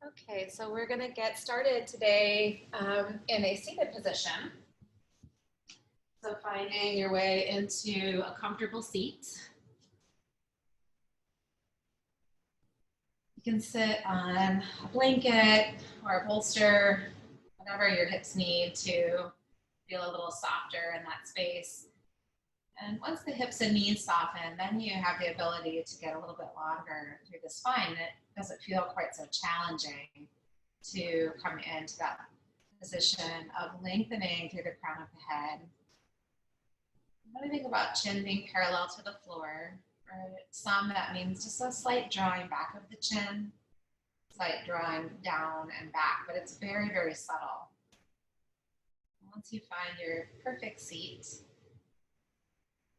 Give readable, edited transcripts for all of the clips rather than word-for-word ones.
Okay, so we're going to get started today in a seated position. So finding your way into a comfortable seat. You can sit on a blanket or a bolster, whatever your hips need to feel a little softer in that space. And once the hips and knees soften, then you have the ability to get a little bit longer through the spine. It doesn't feel quite so challenging to come into that position of lengthening through the crown of the head. What do you think about chin being parallel to the floor? For some, that means just a slight drawing back of the chin, slight drawing down and back, but it's very, very subtle. Once you find your perfect seat,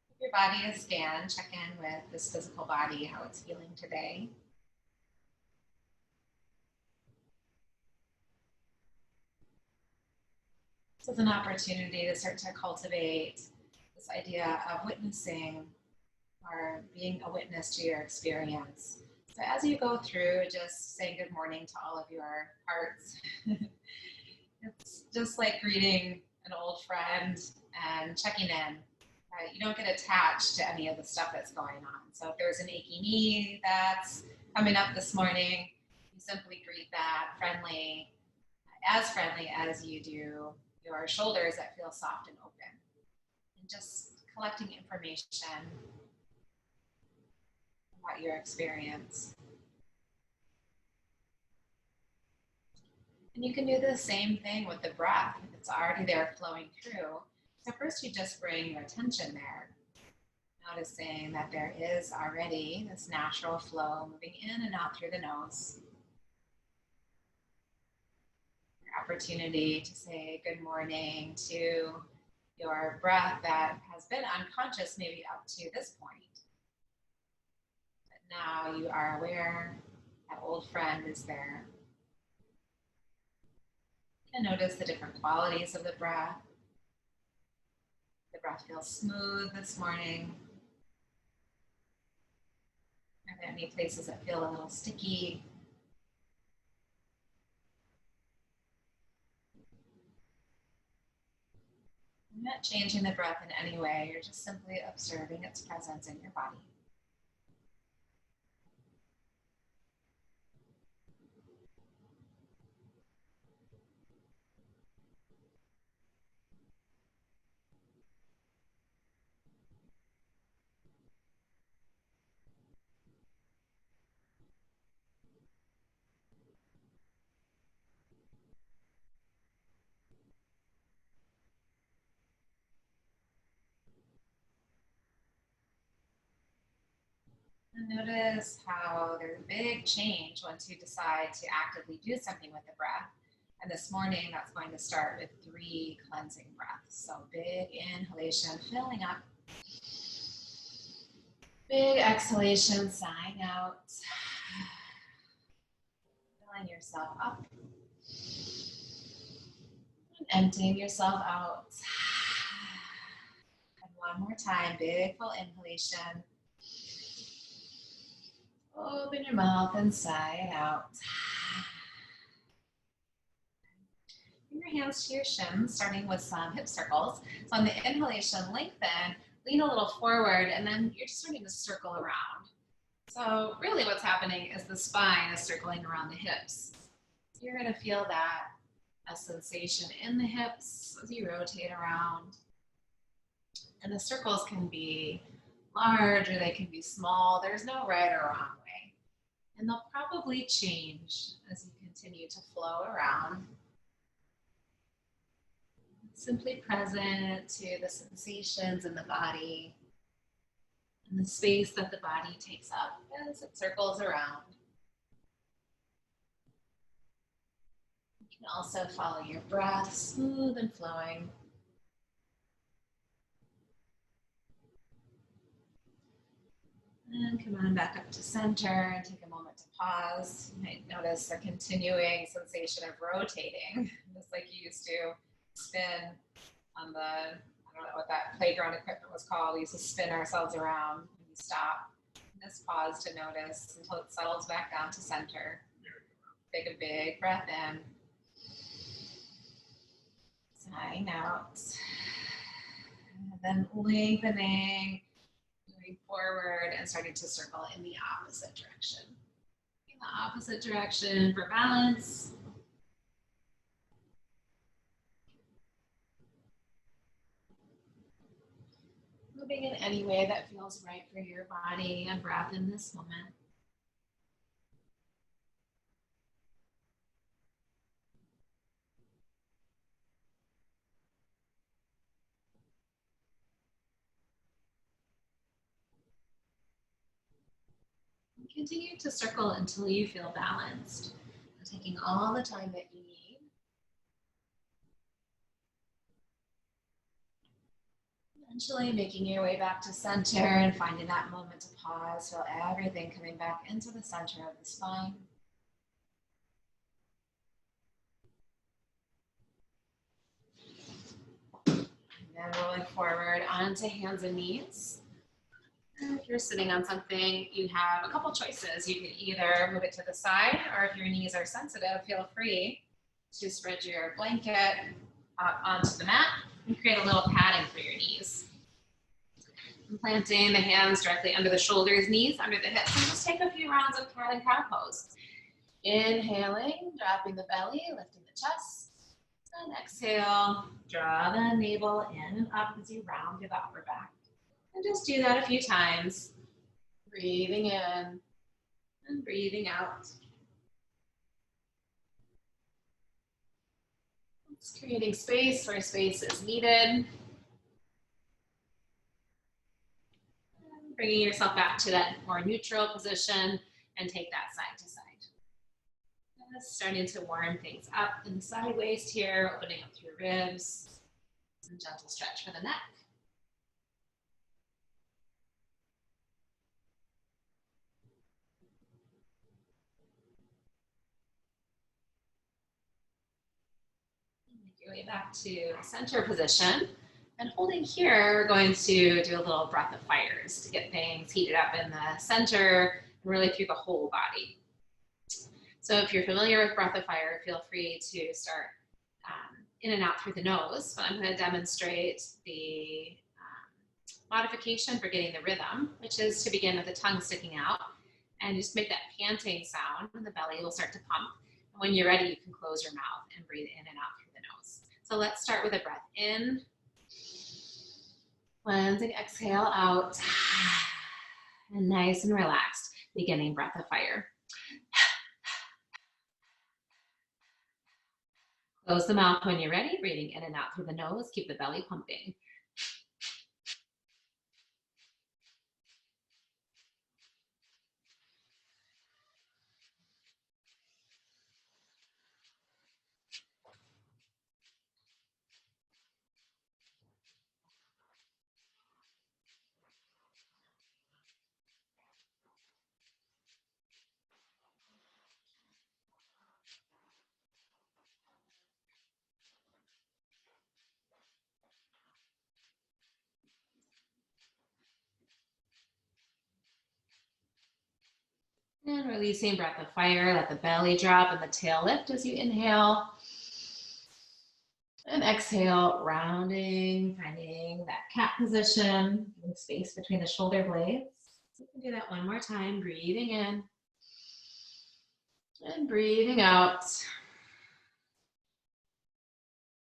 give your body a scan, check in with this physical body, how it's feeling today. This is an opportunity to start to cultivate this idea of witnessing or being a witness to your experience. So as you go through, just saying good morning to all of your parts. It's just like greeting an old friend and checking in. Right? You don't get attached to any of the stuff that's going on. So if there's an achy knee that's coming up this morning, you simply greet that friendly as you do your shoulders that feel soft and open. And just collecting information about your experience. And you can do the same thing with the breath. It's already there flowing through. So first you just bring your attention there, noticing that there is already this natural flow moving in and out through the nose. Your opportunity to say good morning to your breath that has been unconscious maybe up to this point. But now you are aware that old friend is there. And notice the different qualities of the breath. The breath feels smooth this morning. Are there any places that feel a little sticky? You're not changing the breath in any way. You're just simply observing its presence in your body. And notice how there's a big change once you decide to actively do something with the breath. And this morning, that's going to start with 3 cleansing breaths. So big inhalation, filling up. Big exhalation, sighing out. Filling yourself up. And emptying yourself out. And one more time, big full inhalation. Open your mouth and sigh it out. Bring your hands to your shins, starting with some hip circles. So on the inhalation, lengthen, lean a little forward, and then you're just starting to circle around. So really what's happening is the spine is circling around the hips. You're going to feel that a sensation in the hips as you rotate around. And the circles can be large or they can be small. There's no right or wrong way. And they'll probably change as you continue to flow around. Simply present to the sensations in the body and the space that the body takes up as it circles around. You can also follow your breath, smooth and flowing. And come on back up to center and take a moment to pause. You might notice a continuing sensation of rotating, just like you used to spin on the, I don't know what that playground equipment was called. We used to spin ourselves around when you stop. Just pause to notice until it settles back down to center. Take a big breath in. Sighing out. And then lengthening, moving forward and starting to circle in the opposite direction. In the opposite direction for balance. Moving in any way that feels right for your body and breath in this moment. Continue to circle until you feel balanced, taking all the time that you need. Eventually making your way back to center and finding that moment to pause. Feel everything coming back into the center of the spine. And then rolling forward onto hands and knees. If you're sitting on something, you have a couple choices. You can either move it to the side, or if your knees are sensitive, feel free to spread your blanket up onto the mat and create a little padding for your knees. And planting the hands directly under the shoulders, knees under the hips, and just take a few rounds of cat and cow pose. Inhaling, dropping the belly, lifting the chest, and exhale, draw the navel in and up as you round through the upper back. And just do that a few times. Breathing in and breathing out. Just creating space where space is needed. And bringing yourself back to that more neutral position and take that side to side. Just starting to warm things up in the side waist here, opening up through ribs. Some gentle stretch for the neck. Your way back to center position, and holding here, we're going to do a little breath of fires to get things heated up in the center and really through the whole body. So if you're familiar with breath of fire, feel free to start in and out through the nose, but I'm going to demonstrate the modification for getting the rhythm, which is to begin with the tongue sticking out and just make that panting sound, and the belly will start to pump. And when you're ready, you can close your mouth and breathe in and out through the nose. So let's start with a breath in, cleansing, exhale out, and nice and relaxed, beginning breath of fire. Close the mouth when you're ready, breathing in and out through the nose, keep the belly pumping. And releasing breath of fire, let the belly drop and the tail lift as you inhale. And exhale, rounding, finding that cat position, and space between the shoulder blades. You can do that one more time, breathing in and breathing out.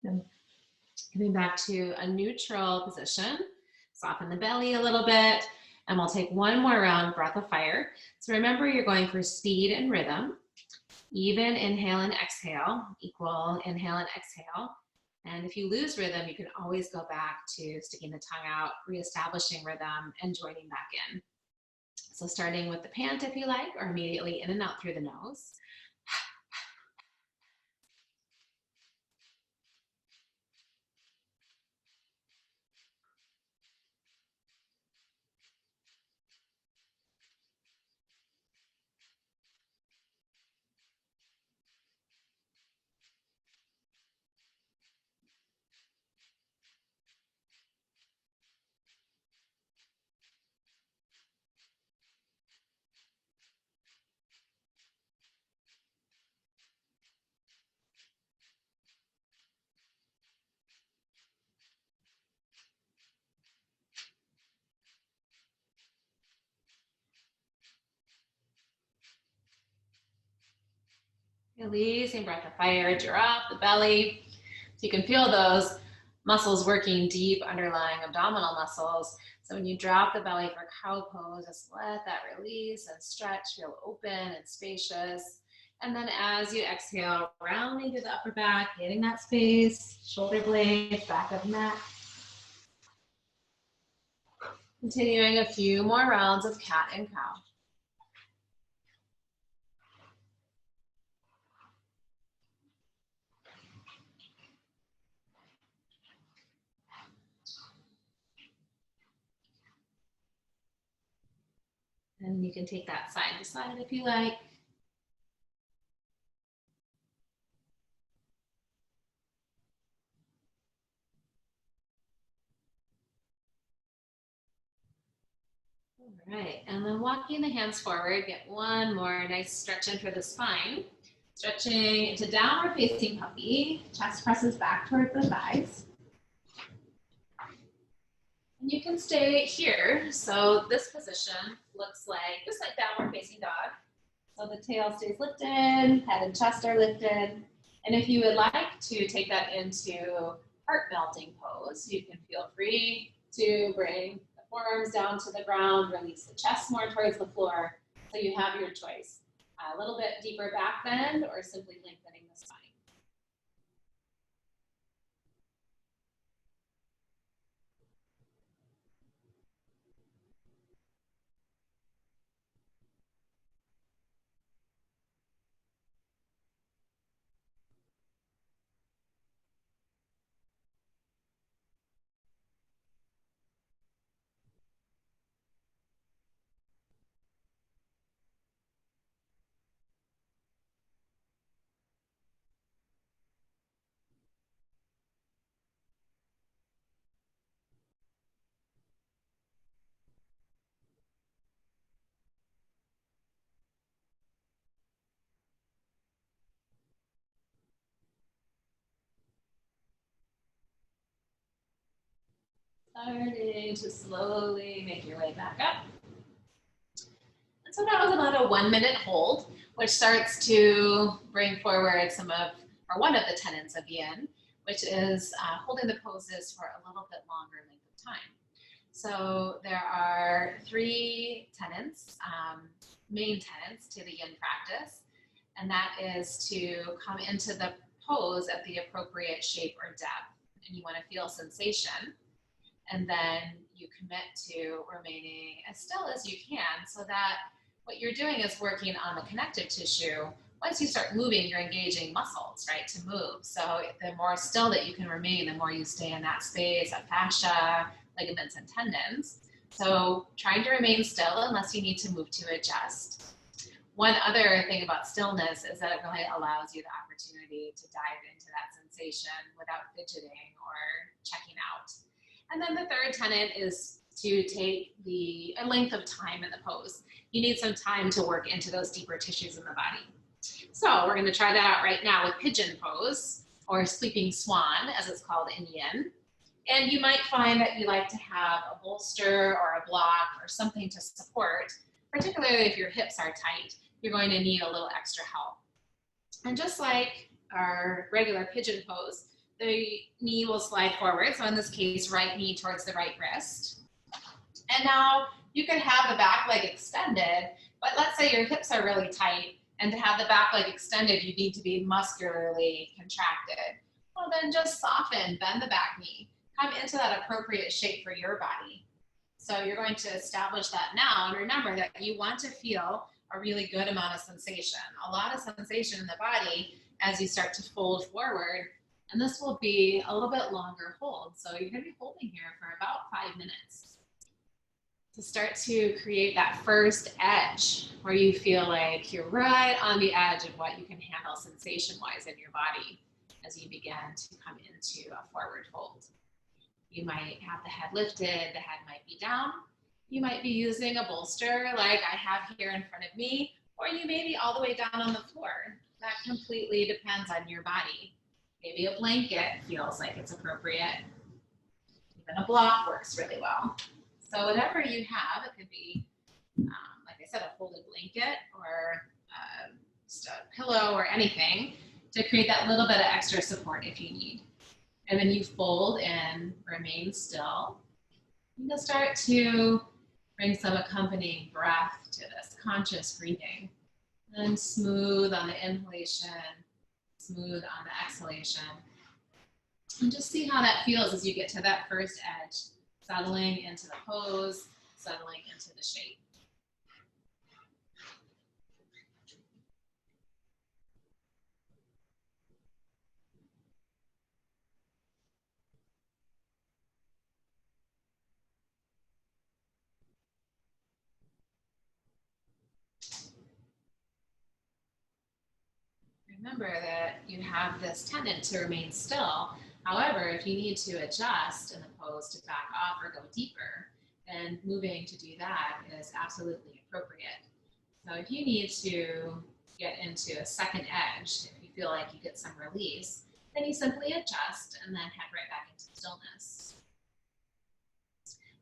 And coming back to a neutral position, soften the belly a little bit, and we'll take one more round, breath of fire. So remember, you're going for speed and rhythm. Even inhale and exhale, equal inhale and exhale. And if you lose rhythm, you can always go back to sticking the tongue out, reestablishing rhythm, and joining back in. So starting with the pant if you like, or immediately in and out through the nose. Releasing breath of fire, drop the belly. So you can feel those muscles working deep, underlying abdominal muscles. So when you drop the belly for cow pose, just let that release and stretch, feel open and spacious. And then as you exhale, rounding through the upper back, getting that space, shoulder blades, back of neck. Continuing a few more rounds of cat and cow. And you can take that side to side if you like. All right, and then walking the hands forward, get one more nice stretch in for the spine. Stretching into downward facing puppy, chest presses back toward the thighs. And you can stay here. So this position looks like, just like downward facing dog. So the tail stays lifted, head and chest are lifted. And if you would like to take that into heart melting pose, you can feel free to bring the forearms down to the ground, release the chest more towards the floor. So you have your choice. A little bit deeper back bend or simply lengthening the spine. Starting to slowly make your way back up. And so that was about a 1 minute hold, which starts to bring forward some of, or one of the tenets of Yin, which is holding the poses for a little bit longer length of time. So there are 3 tenets, main tenets to the Yin practice, and that is to come into the pose at the appropriate shape or depth, and you want to feel sensation. And then you commit to remaining as still as you can so that what you're doing is working on the connective tissue. Once you start moving, you're engaging muscles, right, to move. So the more still that you can remain, the more you stay in that space, that fascia, ligaments, and tendons. So trying to remain still unless you need to move to adjust. One other thing about stillness is that it really allows you the opportunity to dive into that sensation without fidgeting or checking out. And then the third tenet is to take a length of time in the pose. You need some time to work into those deeper tissues in the body. So we're going to try that out right now with pigeon pose, or sleeping swan, as it's called in Yin. And you might find that you like to have a bolster or a block or something to support, particularly if your hips are tight, you're going to need a little extra help. And just like our regular pigeon pose, the knee will slide forward. So in this case, right knee towards the right wrist. And now you could have the back leg extended, but let's say your hips are really tight, and to have the back leg extended, you need to be muscularly contracted. Well, then just soften, bend the back knee, come into that appropriate shape for your body. So you're going to establish that now, and remember that you want to feel a really good amount of sensation, a lot of sensation in the body as you start to fold forward. And this will be a little bit longer hold. So you're going to be holding here for about 5 minutes to start to create that first edge where you feel like you're right on the edge of what you can handle sensation-wise in your body as you begin to come into a forward fold. You might have the head lifted, the head might be down. You might be using a bolster like I have here in front of me, or you may be all the way down on the floor. That completely depends on your body. Maybe a blanket feels like it's appropriate. Even a block works really well. So whatever you have, it could be, like I said, a folded blanket or just a pillow or anything to create that little bit of extra support if you need. And then you fold in, remain still. You'll start to bring some accompanying breath to this, conscious breathing. And smooth on the inhalation, smooth on the exhalation. And just see how that feels as you get to that first edge, settling into the pose, settling into the shape. Remember that you have this tendency to remain still. However, if you need to adjust in the pose to back off or go deeper, then moving to do that is absolutely appropriate. So if you need to get into a second edge, if you feel like you get some release, then you simply adjust and then head right back into stillness.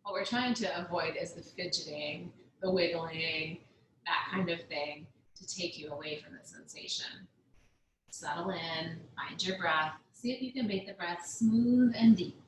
What we're trying to avoid is the fidgeting, the wiggling, that kind of thing to take you away from the sensation. Settle in, find your breath, see if you can make the breath smooth and deep.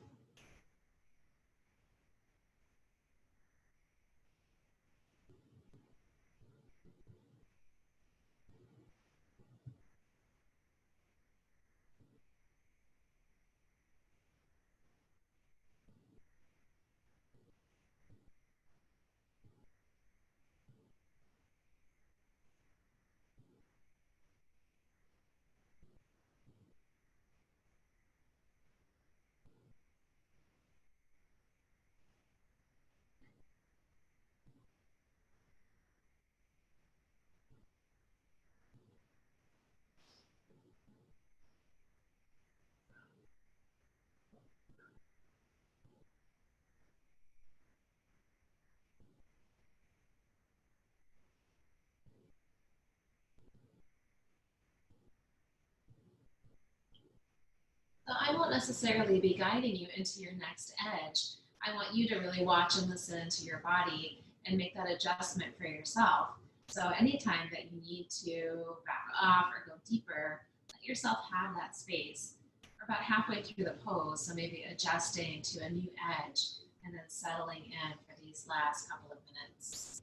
So I won't necessarily be guiding you into your next edge. I want you to really watch and listen to your body and make that adjustment for yourself. So anytime that you need to back off or go deeper, let yourself have that space. We're about halfway through the pose, so maybe adjusting to a new edge and then settling in for these last couple of minutes.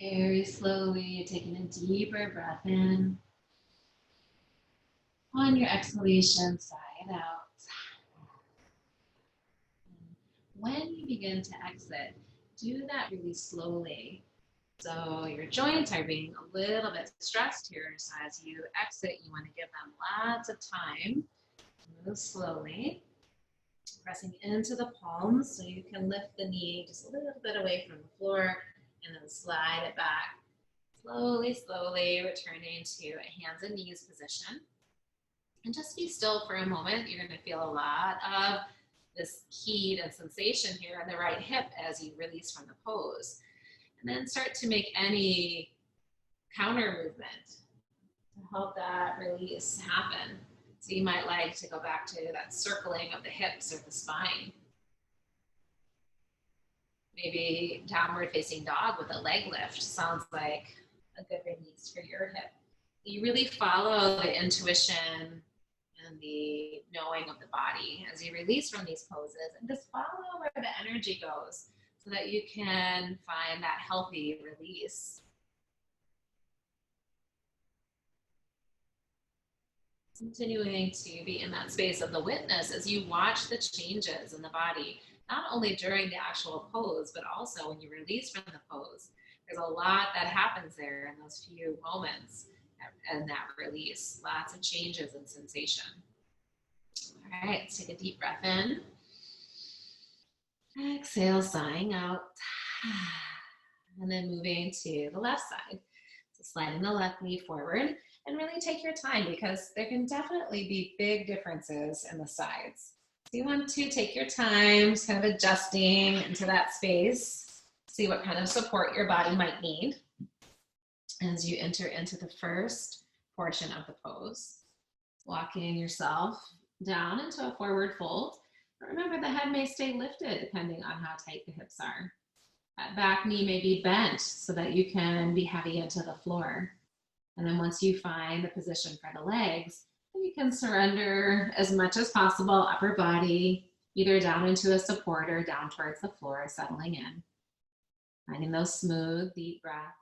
Very slowly, taking a deeper breath in. On your exhalation, sigh it out. When you begin to exit, do that really slowly. So your joints are being a little bit stressed here. So as you exit, you want to give them lots of time. Move slowly, pressing into the palms so you can lift the knee just a little bit away from the floor and then slide it back. Slowly, slowly returning to a hands and knees position. And just be still for a moment. You're going to feel a lot of this heat and sensation here in the right hip as you release from the pose. And then start to make any counter movement to help that release happen. So you might like to go back to that circling of the hips or the spine. Maybe downward facing dog with a leg lift sounds like a good release for your hip. You really follow the intuition and the knowing of the body as you release from these poses, and just follow where the energy goes so that you can find that healthy release. Continuing to be in that space of the witness as you watch the changes in the body, not only during the actual pose, but also when you release from the pose. There's a lot that happens there in those few moments and that release. Lots of changes in sensation. All right, take a deep breath in. Exhale, sighing out. And then moving to the left side. So sliding the left knee forward. And really take your time because there can definitely be big differences in the sides. So you want to take your time, just kind of adjusting into that space. See what kind of support your body might need as you enter into the first portion of the pose. Walking yourself down into a forward fold. But remember, the head may stay lifted depending on how tight the hips are. That back knee may be bent so that you can be heavy into the floor. And then once you find the position for the legs, you can surrender as much as possible upper body, either down into a support or down towards the floor, settling in. Finding those smooth, deep breaths.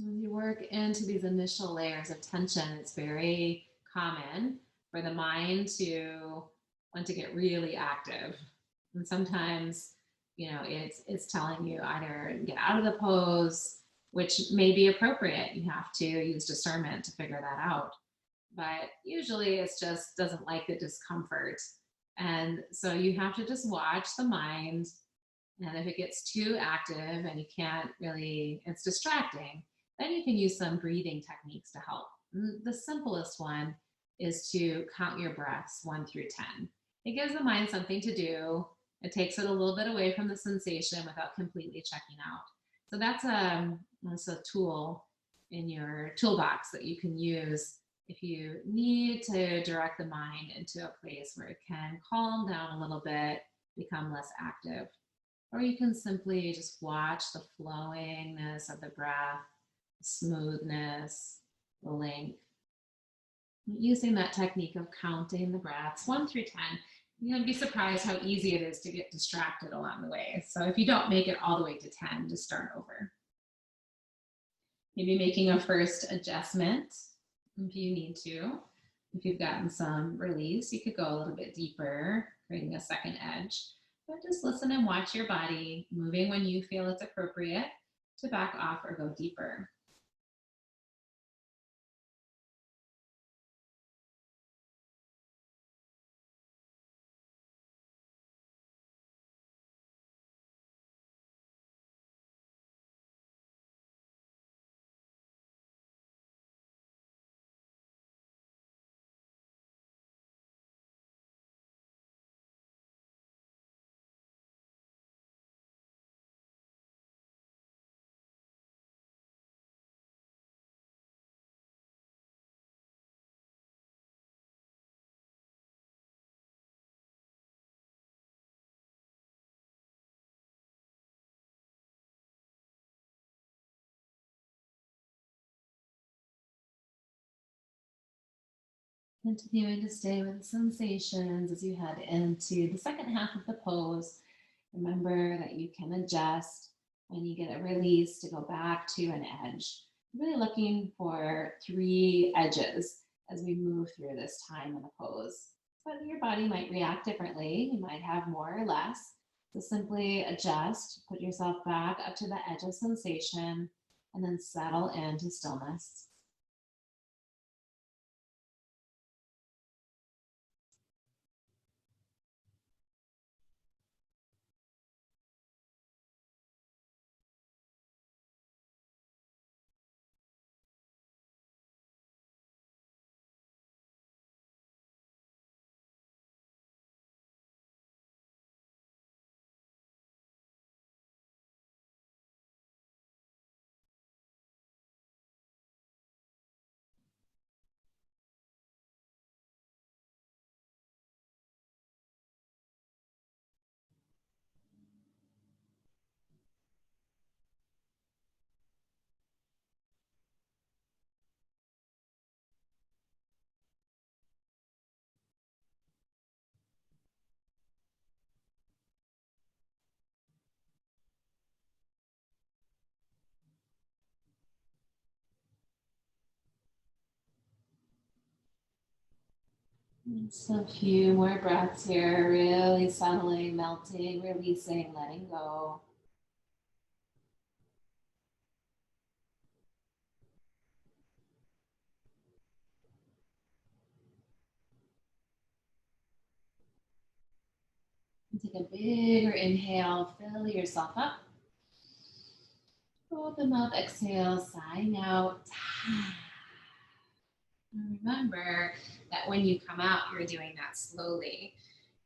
When you work into these initial layers of tension, it's very common for the mind to want to get really active. And sometimes, it's telling you either get out of the pose, which may be appropriate. You have to use discernment to figure that out. But usually it's just doesn't like the discomfort. And so you have to just watch the mind. And if it gets too active and you can't really, it's distracting, then you can use some breathing techniques to help. The simplest one is to count your breaths 1 through 10. It gives the mind something to do. It takes it a little bit away from the sensation without completely checking out. So that's a tool in your toolbox that you can use if you need to direct the mind into a place where it can calm down a little bit, become less active. Or you can simply just watch the flowingness of the breath, the smoothness, the length. Using that technique of counting the breaths 1 through 10, you're going to be surprised how easy it is to get distracted along the way. So if you don't make it all the way to 10, just start over. Maybe making a first adjustment if you need to. If you've gotten some release, you could go a little bit deeper, creating a second edge. But just listen and watch your body moving when you feel it's appropriate to back off or go deeper. Continuing to stay with sensations as you head into the second half of the pose. Remember that you can adjust when you get a release to go back to an edge. Really looking for 3 edges as we move through this time in the pose. But your body might react differently. You might have more or less. So simply adjust, put yourself back up to the edge of sensation, and then settle into stillness. So a few more breaths here, really settling, melting, releasing, letting go. And take a bigger inhale, fill yourself up. Open mouth, exhale, sighing out. And remember that when you come out, you're doing that slowly.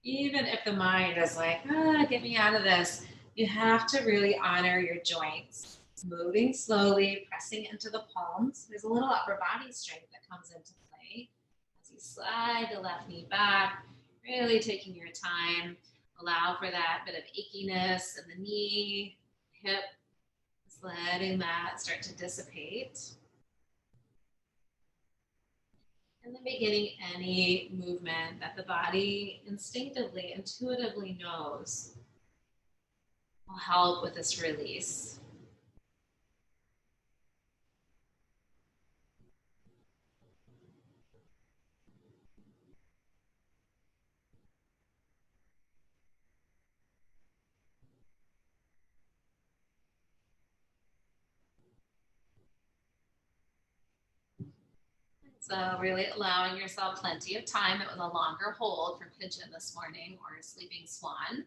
Even if the mind is like, get me out of this, you have to really honor your joints. Moving slowly, pressing into the palms. There's a little upper body strength that comes into play as you slide the left knee back, really taking your time. Allow for that bit of achiness in the knee, hip, just letting that start to dissipate. And then beginning any movement that the body instinctively, intuitively knows will help with this release. So really allowing yourself plenty of time. It was a longer hold for pigeon this morning or sleeping swan.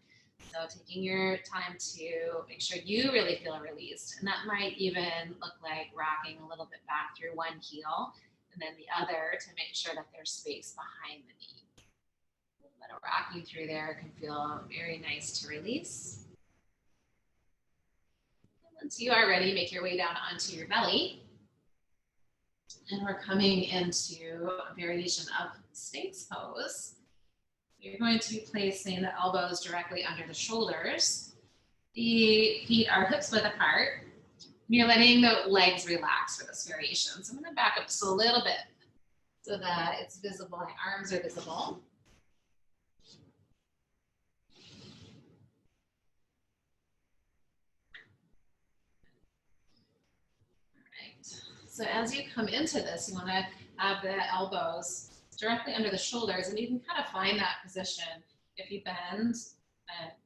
So taking your time to make sure you really feel released. And that might even look like rocking a little bit back through one heel and then the other to make sure that there's space behind the knee. Let it rock you through there. It can feel very nice to release. And once you are ready, make your way down onto your belly. And we're coming into a variation of Snail Pose. You're going to be placing the elbows directly under the shoulders. The feet are hips width apart. You're letting the legs relax for this variation. So I'm going to back up just a little bit so that it's visible, my arms are visible. So as you come into this, you want to have the elbows directly under the shoulders, and you can kind of find that position if you bend at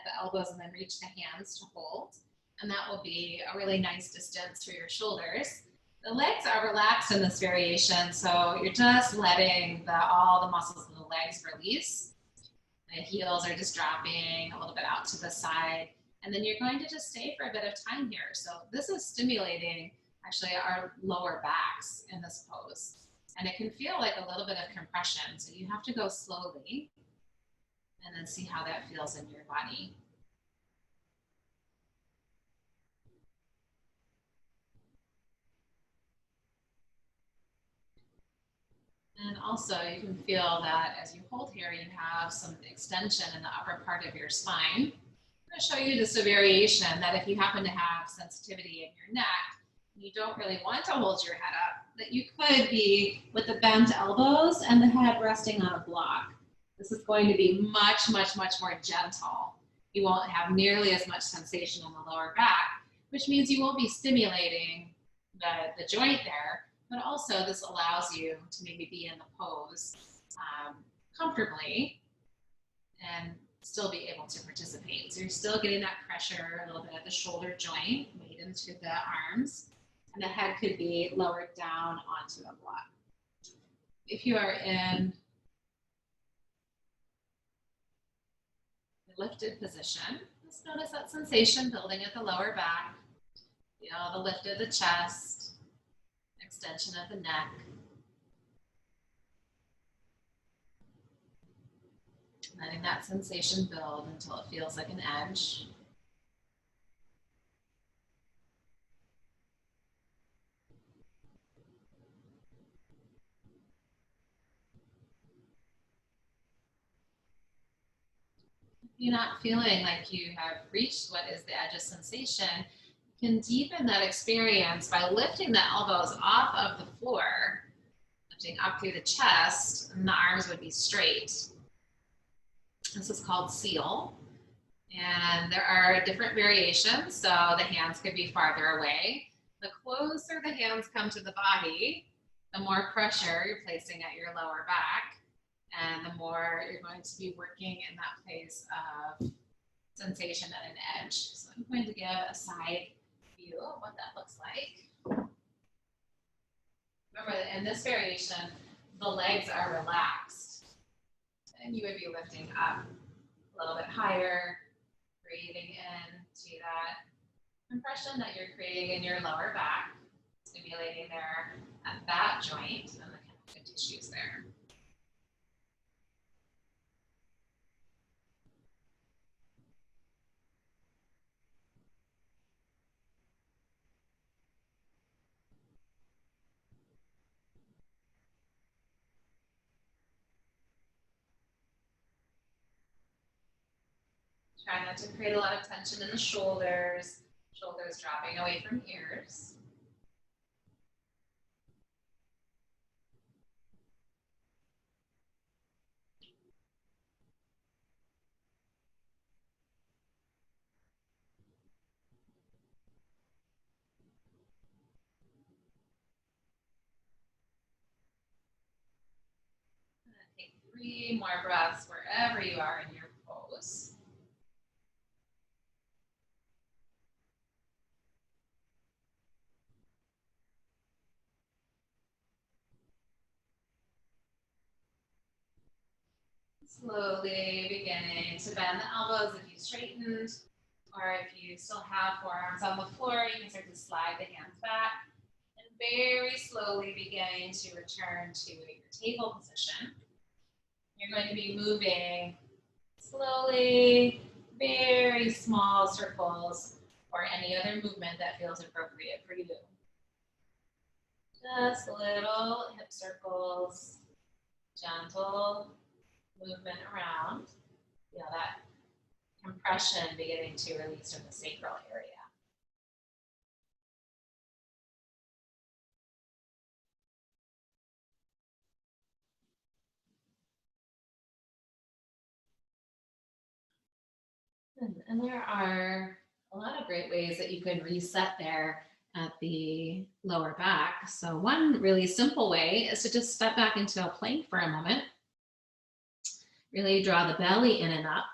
the elbows and then reach the hands to hold. And that will be a really nice distance through your shoulders. The legs are relaxed in this variation, so you're just letting all the muscles of the legs release. The heels are just dropping a little bit out to the side. And then you're going to just stay for a bit of time here. So this is stimulating actually our lower backs in this pose. And it can feel like a little bit of compression. So you have to go slowly and then see how that feels in your body. And also you can feel that as you hold here, you have some extension in the upper part of your spine. I'm going to show you just a variation that if you happen to have sensitivity in your neck, you don't really want to hold your head up, that you could be with the bent elbows and the head resting on a block. This is going to be much, much, much more gentle. You won't have nearly as much sensation in the lower back, which means you won't be stimulating the joint there, but also this allows you to maybe be in the pose comfortably and still be able to participate. So you're still getting that pressure a little bit at the shoulder joint made into the arms, and the head could be lowered down onto a block. If you are in the lifted position, just notice that sensation building at the lower back. Feel the lift of the chest, extension of the neck. Letting that sensation build until it feels like an edge. If you're not feeling like you have reached what is the edge of sensation, you can deepen that experience by lifting the elbows off of the floor, lifting up through the chest, and the arms would be straight. This is called seal. And there are different variations, so the hands could be farther away. The closer the hands come to the body, the more pressure you're placing at your lower back, and the more you're going to be working in that place of sensation at an edge. So I'm going to give a side view of what that looks like. Remember that in this variation, the legs are relaxed, and you would be lifting up a little bit higher, breathing in to that compression that you're creating in your lower back, stimulating there at that joint and the connective tissues there. Try not to create a lot of tension in the shoulders dropping away from ears. Take 3 more breaths wherever you are in your pose. Slowly beginning to bend the elbows if you straightened, or if you still have forearms on the floor, you can start to slide the hands back, and very slowly beginning to return to your table position. You're going to be moving slowly, very small circles, or any other movement that feels appropriate for you. Just little hip circles, gentle movement around. Feel that compression beginning to release from the sacral area. And there are a lot of great ways that you can reset there at the lower back. So one really simple way is to just step back into a plank for a moment. Really draw the belly in and up.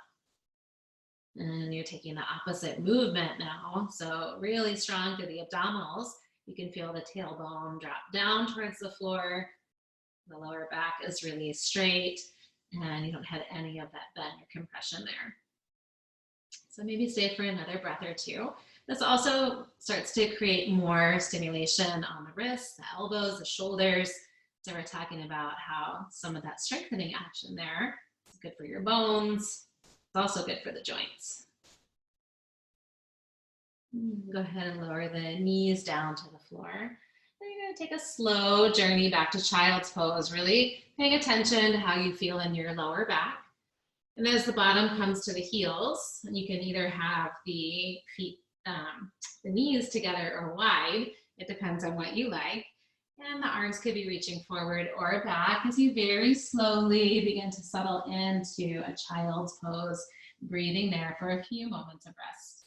And you're taking the opposite movement now. So really strong through the abdominals. You can feel the tailbone drop down towards the floor. The lower back is really straight, and you don't have any of that bend or compression there. So maybe stay for another breath or two. This also starts to create more stimulation on the wrists, the elbows, the shoulders. So we're talking about how some of that strengthening action there is good for your bones. It's also good for the joints. Go ahead and lower the knees down to the floor. Then you're going to take a slow journey back to child's pose, really paying attention to how you feel in your lower back. And as the bottom comes to the heels, you can either have the feet, the knees together or wide. It depends on what you like. And the arms could be reaching forward or back as you very slowly begin to settle into a child's pose, breathing there for a few moments of rest.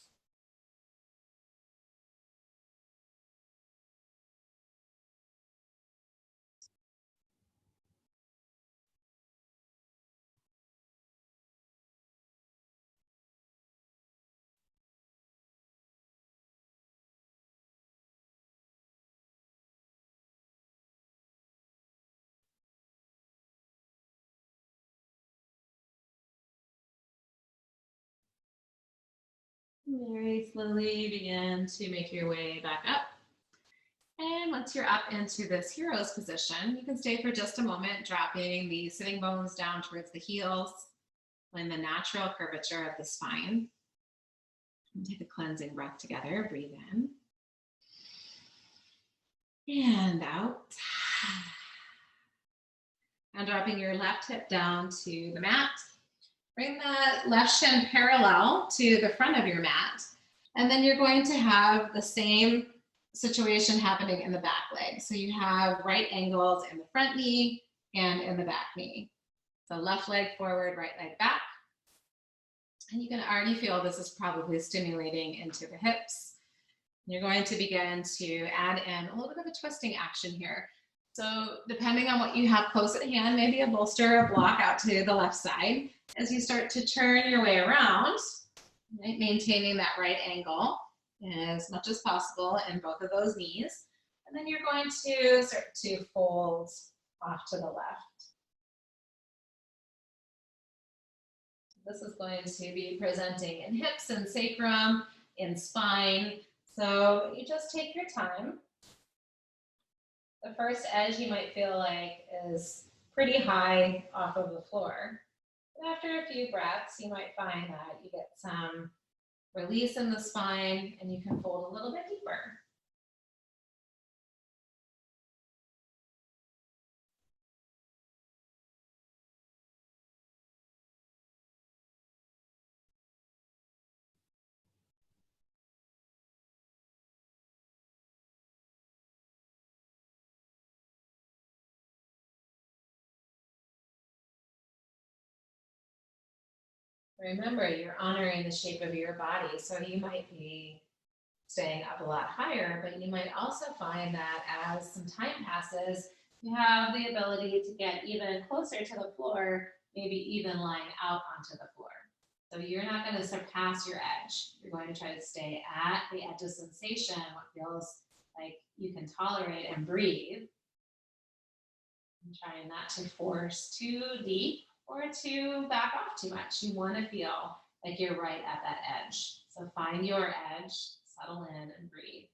Very slowly begin to make your way back up. And once you're up into this hero's position, you can stay for just a moment, dropping the sitting bones down towards the heels, in the natural curvature of the spine. And take a cleansing breath together. Breathe in and out. And dropping your left hip down to the mat. Bring the left shin parallel to the front of your mat. And then you're going to have the same situation happening in the back leg. So you have right angles in the front knee and in the back knee. So left leg forward, right leg back. And you can already feel this is probably stimulating into the hips. You're going to begin to add in a little bit of a twisting action here. So depending on what you have close at hand, maybe a bolster or a block out to the left side. As you start to turn your way around, right, maintaining that right angle as much as possible in both of those knees. And then you're going to start to fold off to the left. This is going to be presenting in hips and sacrum, in spine. So you just take your time. The first edge you might feel like is pretty high off of the floor. But after a few breaths, you might find that you get some release in the spine and you can fold a little bit deeper. Remember, you're honoring the shape of your body, so you might be staying up a lot higher, but you might also find that as some time passes, you have the ability to get even closer to the floor, maybe even lying out onto the floor. So you're not going to surpass your edge. You're going to try to stay at the edge of sensation, what feels like you can tolerate and breathe. And trying not to force too deep or to back off too much. You want to feel like you're right at that edge. So find your edge, settle in and breathe.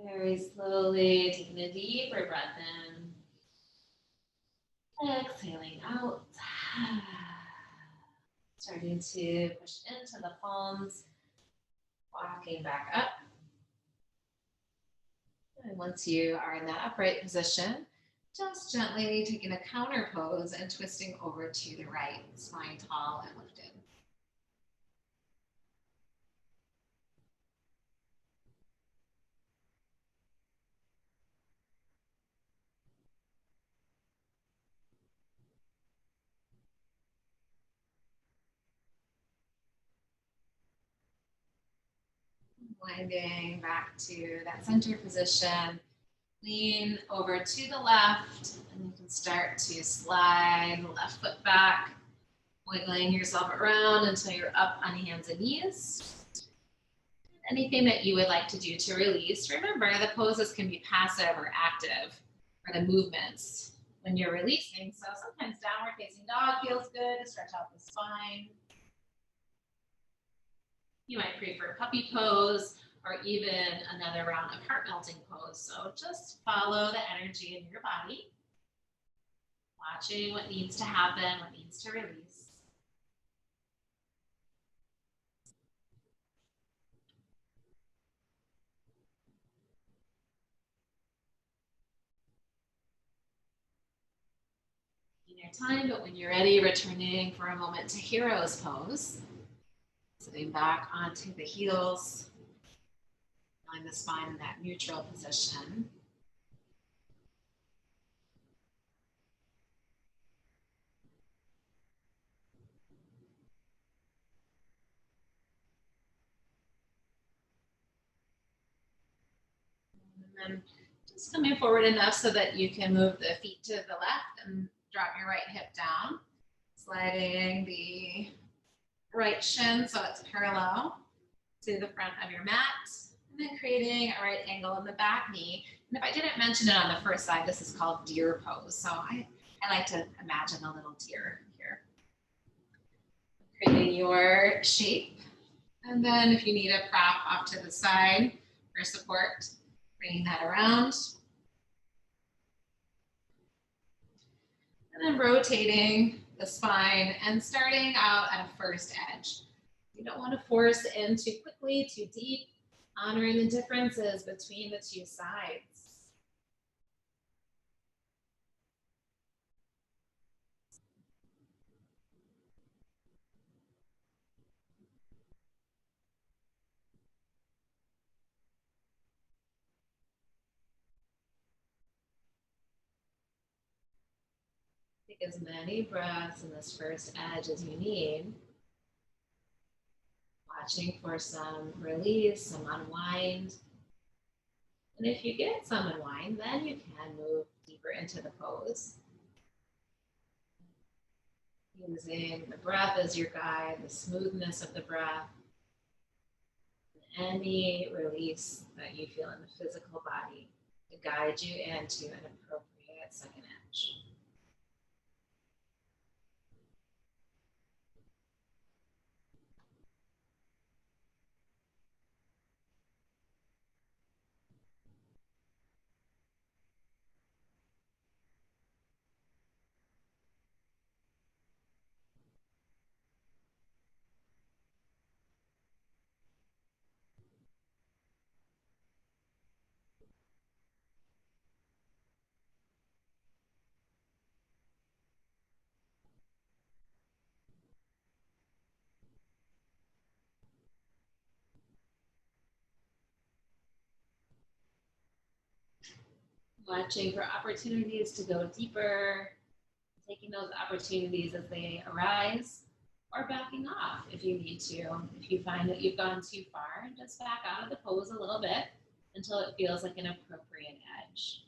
Very slowly, taking a deeper breath in, exhaling out, starting to push into the palms, walking back up. And once you are in that upright position, just gently taking a counter pose and twisting over to the right, spine tall and lifted. Winding back to that center position. Lean over to the left, and you can start to slide the left foot back, wiggling yourself around until you're up on hands and knees. Anything that you would like to do to release, remember the poses can be passive or active, or the movements when you're releasing. So sometimes downward facing dog feels good to stretch out the spine. You might prefer puppy pose or even another round of heart melting pose. So just follow the energy in your body, watching what needs to happen, what needs to release. In your time, but when you're ready, returning for a moment to hero's pose. Sitting back onto the heels, feeling the spine in that neutral position. And then just coming forward enough so that you can move the feet to the left and drop your right hip down. Sliding the right shin so it's parallel to the front of your mat. And then creating a right angle in the back knee. And if I didn't mention it on the first side, this is called deer pose. So I like to imagine a little deer here. Creating your shape. And then if you need a prop off to the side for support, bringing that around. And then rotating the spine and starting out at a first edge. You don't want to force in too quickly, too deep, honoring the differences between the two sides. Take as many breaths in this first edge as you need. Watching for some release, some unwind. And if you get some unwind, then you can move deeper into the pose. Using the breath as your guide, the smoothness of the breath, any release that you feel in the physical body to guide you into an appropriate second edge. Watching for opportunities to go deeper, taking those opportunities as they arise, or backing off if you need to. If you find that you've gone too far, just back out of the pose a little bit until it feels like an appropriate edge.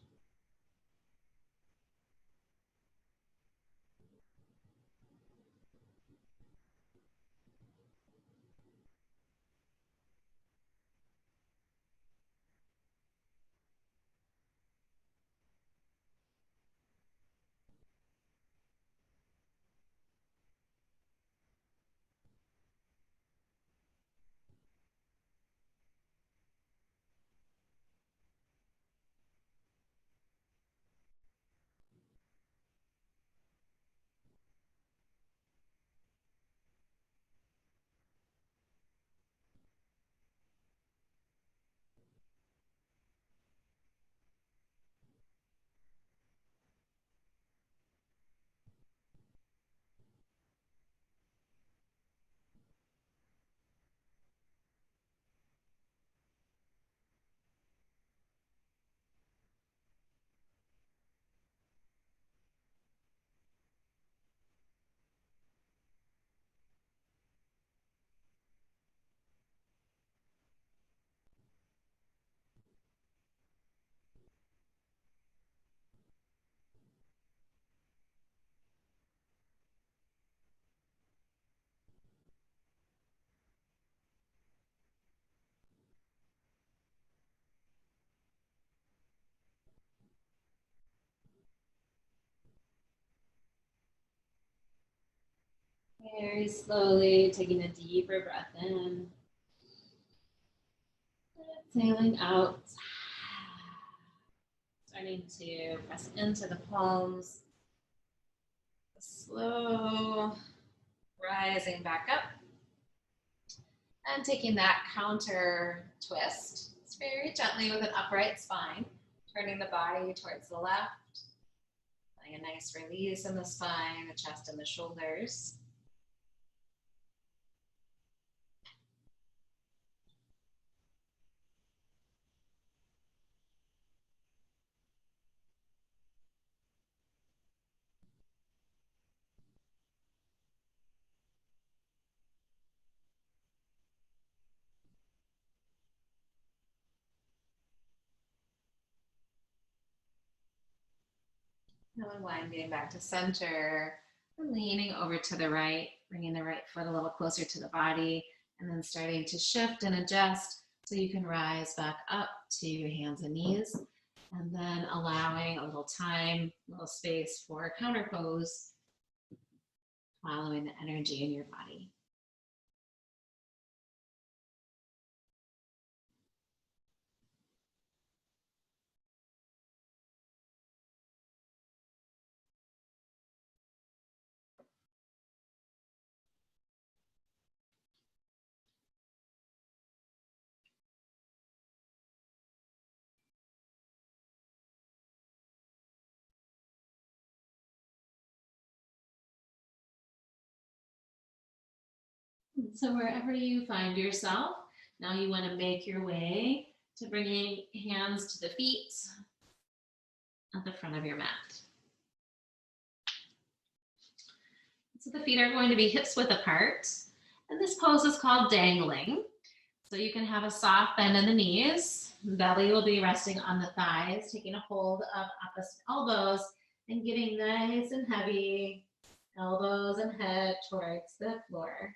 Very slowly taking a deeper breath in. Exhaling out. Starting to press into the palms. Slow rising back up. And taking that counter twist. It's very gently with an upright spine. Turning the body towards the left. Feeling a nice release in the spine, the chest and the shoulders. Now unwinding back to center, and leaning over to the right, bringing the right foot a little closer to the body, and then starting to shift and adjust so you can rise back up to your hands and knees, and then allowing a little time, a little space for counter pose, following the energy in your body. So wherever you find yourself, now you want to make your way to bringing hands to the feet at the front of your mat. So the feet are going to be hips width apart. And this pose is called dangling. So you can have a soft bend in the knees. Belly will be resting on the thighs, taking a hold of opposite elbows and getting nice and heavy, elbows and head towards the floor.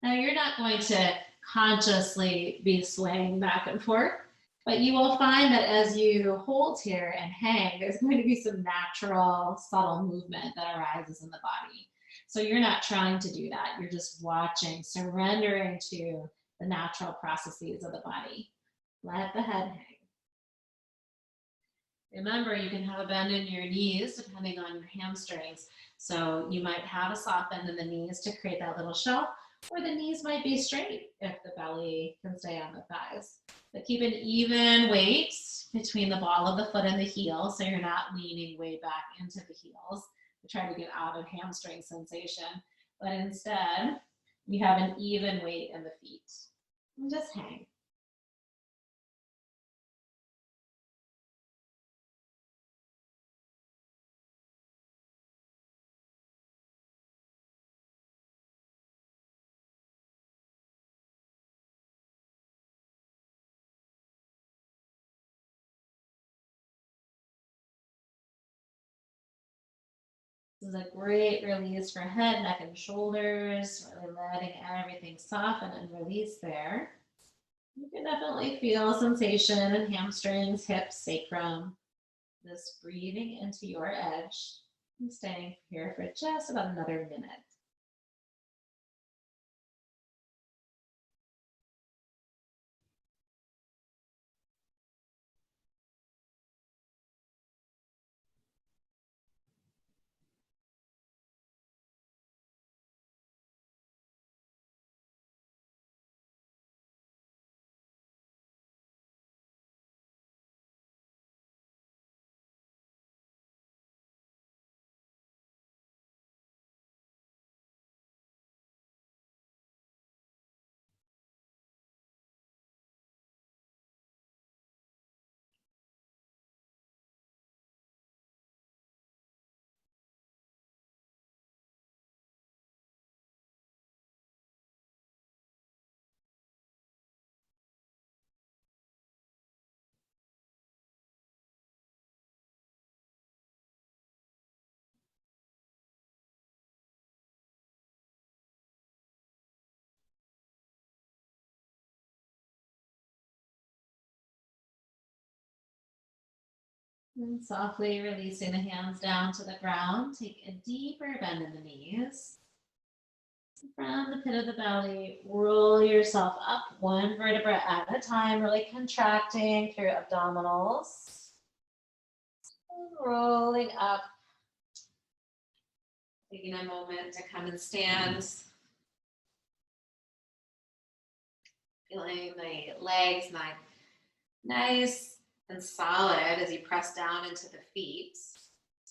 Now you're not going to consciously be swaying back and forth, but you will find that as you hold here and hang, there's going to be some natural, subtle movement that arises in the body. So you're not trying to do that. You're just watching, surrendering to the natural processes of the body. Let the head hang. Remember, you can have a bend in your knees depending on your hamstrings. So you might have a soft bend in the knees to create that little shelf, or the knees might be straight if the belly can stay on the thighs. But keep an even weight between the ball of the foot and the heel, so you're not leaning way back into the heels to try to get out of hamstring sensation. But instead, you have an even weight in the feet. And just hang. This is a great release for head, neck, and shoulders, really letting everything soften and release there. You can definitely feel sensation in hamstrings, hips, sacrum. Just breathing into your edge and staying here for just about another minute. And softly releasing the hands down to the ground. Take a deeper bend in the knees. From the pit of the belly, roll yourself up one vertebra at a time, really contracting through abdominals. Rolling up. Taking a moment to come and stand. Feeling the legs nice and solid as you press down into the feet.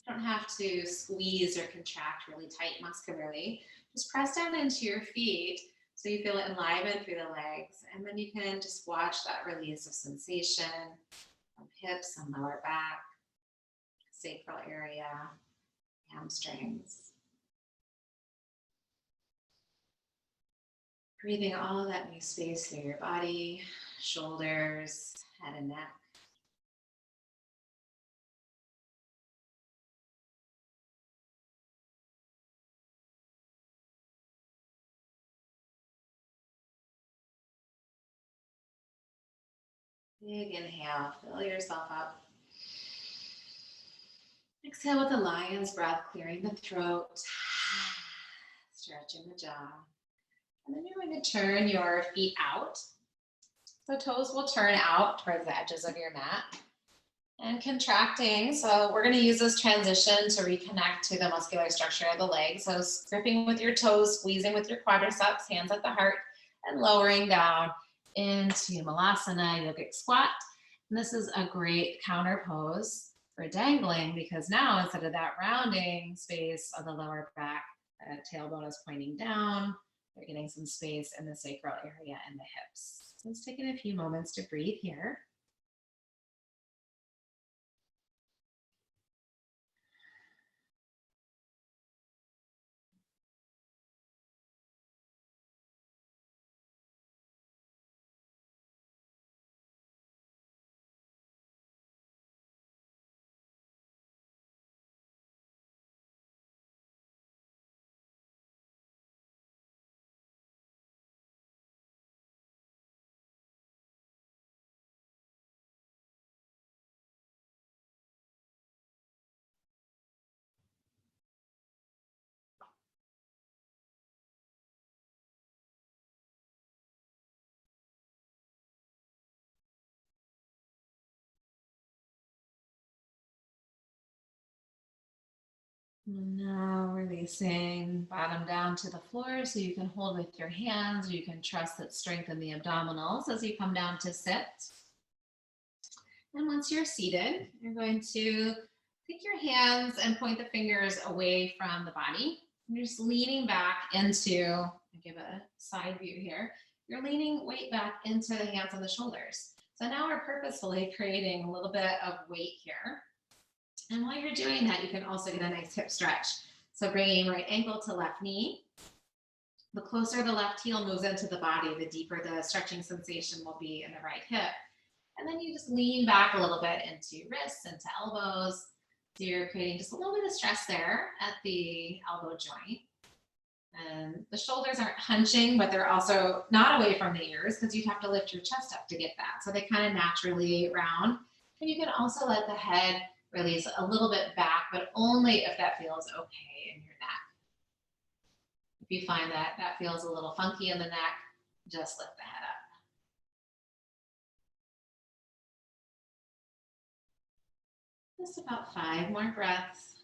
You don't have to squeeze or contract really tight muscularly. Just press down into your feet so you feel it enliven through the legs. And then you can just watch that release of sensation from hips and lower back, sacral area, hamstrings. Breathing all of that new space through your body, shoulders, head and neck. Big inhale, fill yourself up. Exhale with the lion's breath, clearing the throat, stretching the jaw. And then you're going to turn your feet out. So toes will turn out towards the edges of your mat. And contracting, so we're going to use this transition to reconnect to the muscular structure of the legs. So gripping with your toes, squeezing with your quadriceps, hands at the heart, and lowering down into Malasana Yogic Squat. And this is a great counter pose for dangling because now instead of that rounding space of the lower back, tailbone is pointing down. You're getting some space in the sacral area and the hips. So let's take a few moments to breathe here. Now releasing bottom down to the floor so you can hold with your hands. You can trust that strengthen the abdominals as you come down to sit. And once you're seated, you're going to take your hands and point the fingers away from the body. You're just leaning back into, I'll give a side view here. You're leaning weight back into the hands and the shoulders. So now we're purposefully creating a little bit of weight here. And while you're doing that, you can also get a nice hip stretch. So bringing right ankle to left knee. The closer the left heel moves into the body, the deeper the stretching sensation will be in the right hip. And then you just lean back a little bit into wrists, into elbows. So you're creating just a little bit of stress there at the elbow joint. And the shoulders aren't hunching, but they're also not away from the ears because you'd have to lift your chest up to get that. So they kind of naturally round. And you can also let the head release a little bit back, but only if that feels okay in your neck. If you find that that feels a little funky in the neck, just lift the head up. Just about 5 more breaths.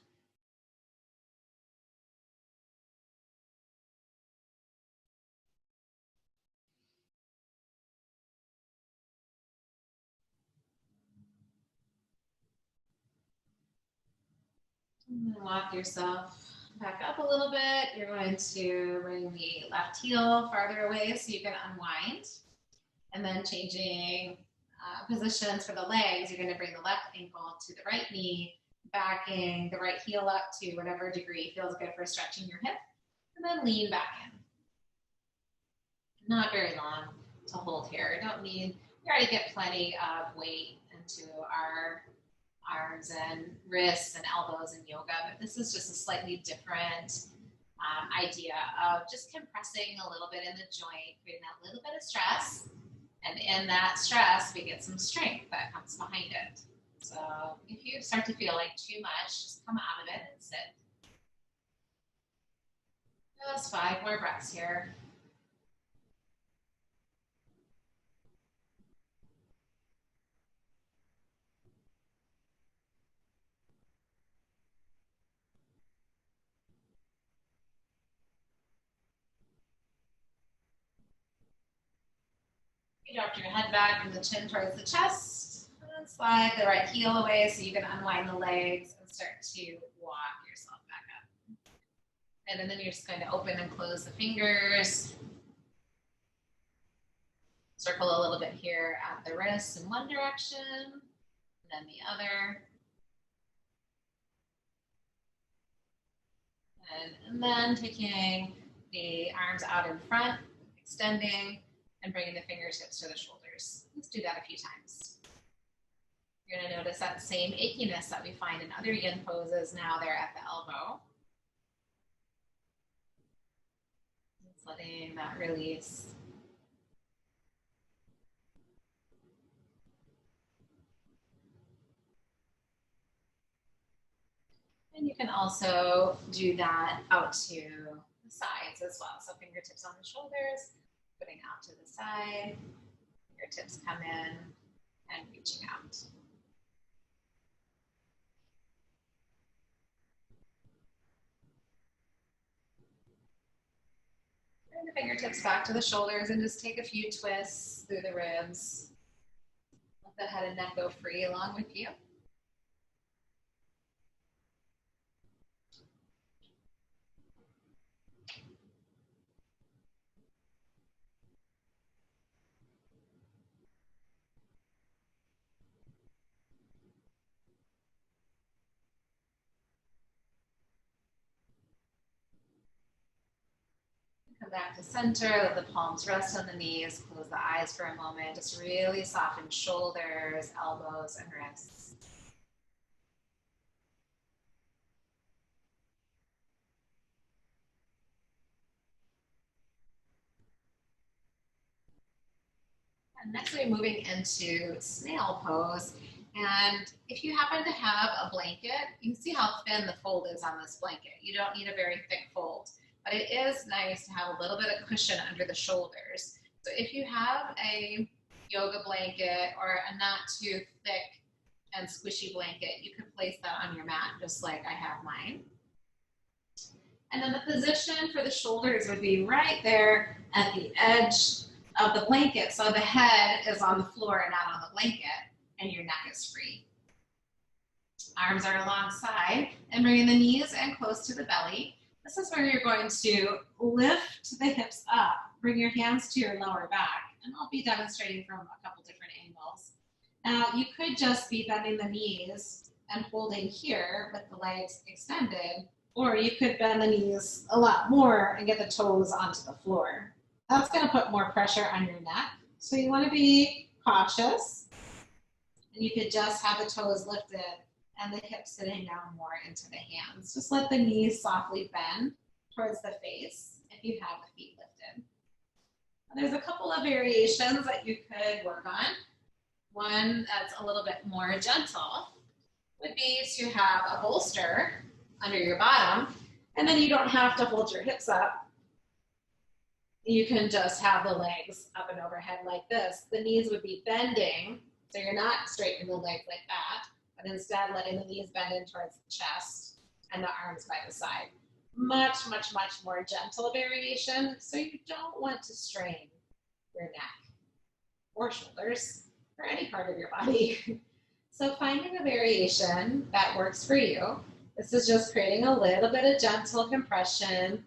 And then walk yourself back up a little bit. You're going to bring the left heel farther away so you can unwind. And then changing positions for the legs, you're going to bring the left ankle to the right knee, backing the right heel up to whatever degree feels good for stretching your hip, and then lean back in. Not very long to hold here. We already get plenty of weight into our arms and wrists and elbows in yoga, but this is just a slightly different idea of just compressing a little bit in the joint, creating that little bit of stress. And in that stress, we get some strength that comes behind it. So if you start to feel like too much, just come out of it and sit. Just 5 more breaths here. You drop your head back and the chin towards the chest. And then slide the right heel away so you can unwind the legs and start to walk yourself back up. And then you're just going to open and close the fingers. Circle a little bit here at the wrists in one direction, and then the other. And then taking the arms out in front, extending, and bringing the fingertips to the shoulders. Let's do that a few times. You're going to notice that same achiness that we find in other yin poses. Now they're at the elbow. Just letting that release. And you can also do that out to the sides as well. So fingertips on the shoulders, putting out to the side, fingertips come in and reaching out. Bring the fingertips back to the shoulders and just take a few twists through the ribs. Let the head and neck go free along with you. Come back to center, let the palms rest on the knees, close the eyes for a moment, just really soften shoulders, elbows, and wrists. And next we're moving into Snail Pose. And if you happen to have a blanket, you can see how thin the fold is on this blanket. You don't need a very thick fold. But it is nice to have a little bit of cushion under the shoulders. So if you have a yoga blanket or a not too thick and squishy blanket, you could place that on your mat just like I have mine. And then the position for the shoulders would be right there at the edge of the blanket. So the head is on the floor and not on the blanket, and your neck is free. Arms are alongside and bringing the knees in close to the belly. This is where you're going to lift the hips up, bring your hands to your lower back, and I'll be demonstrating from a couple different angles. Now, you could just be bending the knees and holding here with the legs extended, or you could bend the knees a lot more and get the toes onto the floor. That's going to put more pressure on your neck, so you want to be cautious, and you could just have the toes lifted and the hips sitting down more into the hands. Just let the knees softly bend towards the face if you have the feet lifted. And there's a couple of variations that you could work on. One that's a little bit more gentle would be to have a bolster under your bottom, and then you don't have to hold your hips up. You can just have the legs up and overhead like this. The knees would be bending, so you're not straightening the legs like that, but instead letting the knees bend in towards the chest and the arms by the side. Much, much, much more gentle variation, so you don't want to strain your neck or shoulders or any part of your body. So finding a variation that works for you. This is just creating a little bit of gentle compression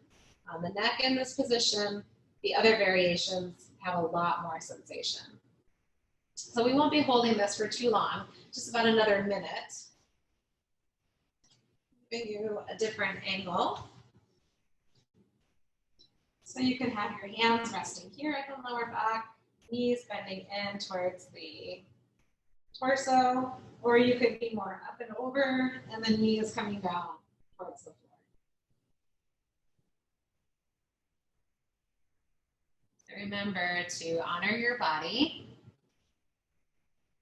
on the neck in this position. The other variations have a lot more sensation. So we won't be holding this for too long, just about another minute. Giving you a different angle. So you can have your hands resting here at the lower back, knees bending in towards the torso, or you could be more up and over, and the knees coming down towards the floor. So remember to honor your body.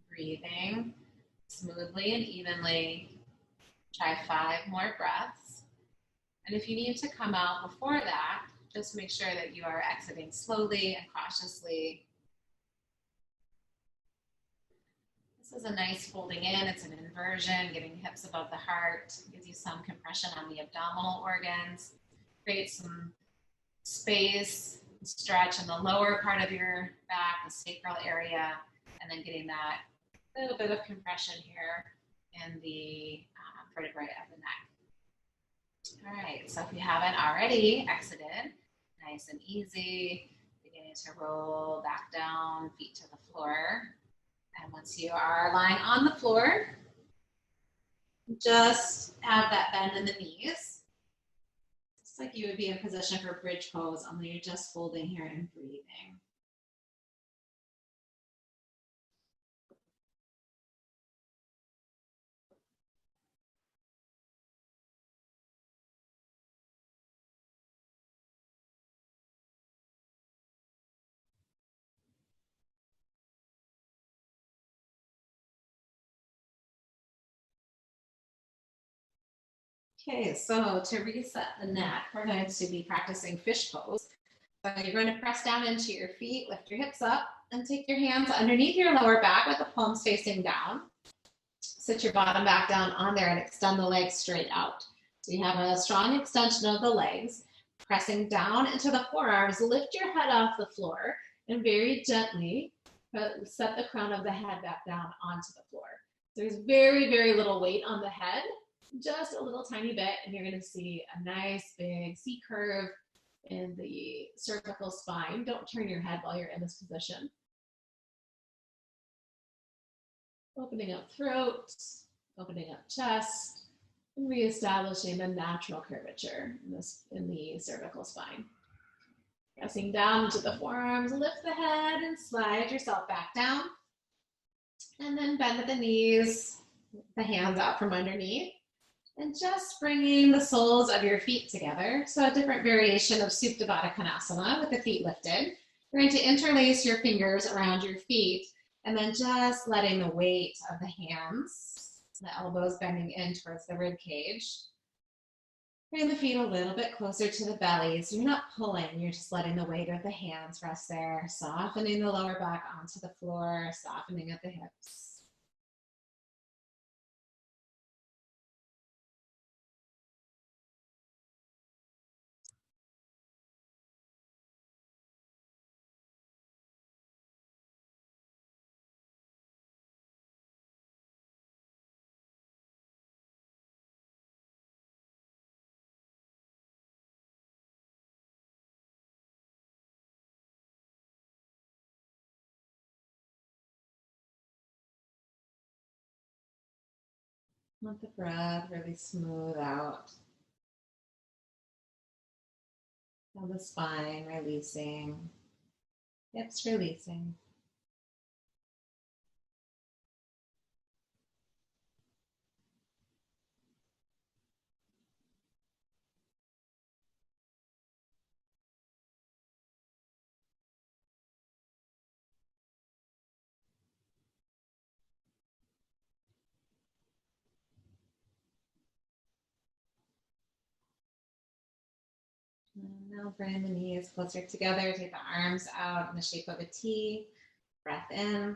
Breathing smoothly and evenly. Try 5 more breaths. And if you need to come out before that, Just make sure that you are exiting slowly and cautiously. This is a nice folding in. It's an inversion, getting hips above the heart. Gives you some compression on the abdominal organs. Create some space, stretch in the lower part of your back, the sacral area, and then getting that little bit of compression here in the vertebrae of the neck. All right, so if you haven't already exited, nice and easy, beginning to roll back down, feet to the floor. And once you are lying on the floor, just have that bend in the knees. It's like you would be in position for bridge pose, only you're just folding here and breathing. Okay, so to reset the neck, we're going to be practicing fish pose. So you're going to press down into your feet, lift your hips up, and take your hands underneath your lower back with the palms facing down. Sit your bottom back down on there and extend the legs straight out. So you have a strong extension of the legs. Pressing down into the forearms, lift your head off the floor and very gently set the crown of the head back down onto the floor. There's very, very little weight on the head, just a little tiny bit, and you're going to see a nice big C curve in the cervical spine. Don't turn your head while you're in this position. Opening up throat, opening up chest, and reestablishing the natural curvature in the cervical spine. Pressing down into the forearms, lift the head and slide yourself back down. And then bend at the knees, the hands out from underneath. And just bringing the soles of your feet together. So a different variation of Supta Baddha Konasana with the feet lifted. You're going to interlace your fingers around your feet and then just letting the weight of the hands, the elbows bending in towards the rib cage. Bring the feet a little bit closer to the belly. So you're not pulling, you're just letting the weight of the hands rest there, softening the lower back onto the floor, softening at the hips. Let the breath really smooth out. Feel the spine releasing, hips releasing. And now bring the knees closer together, take the arms out in the shape of a T, breath in.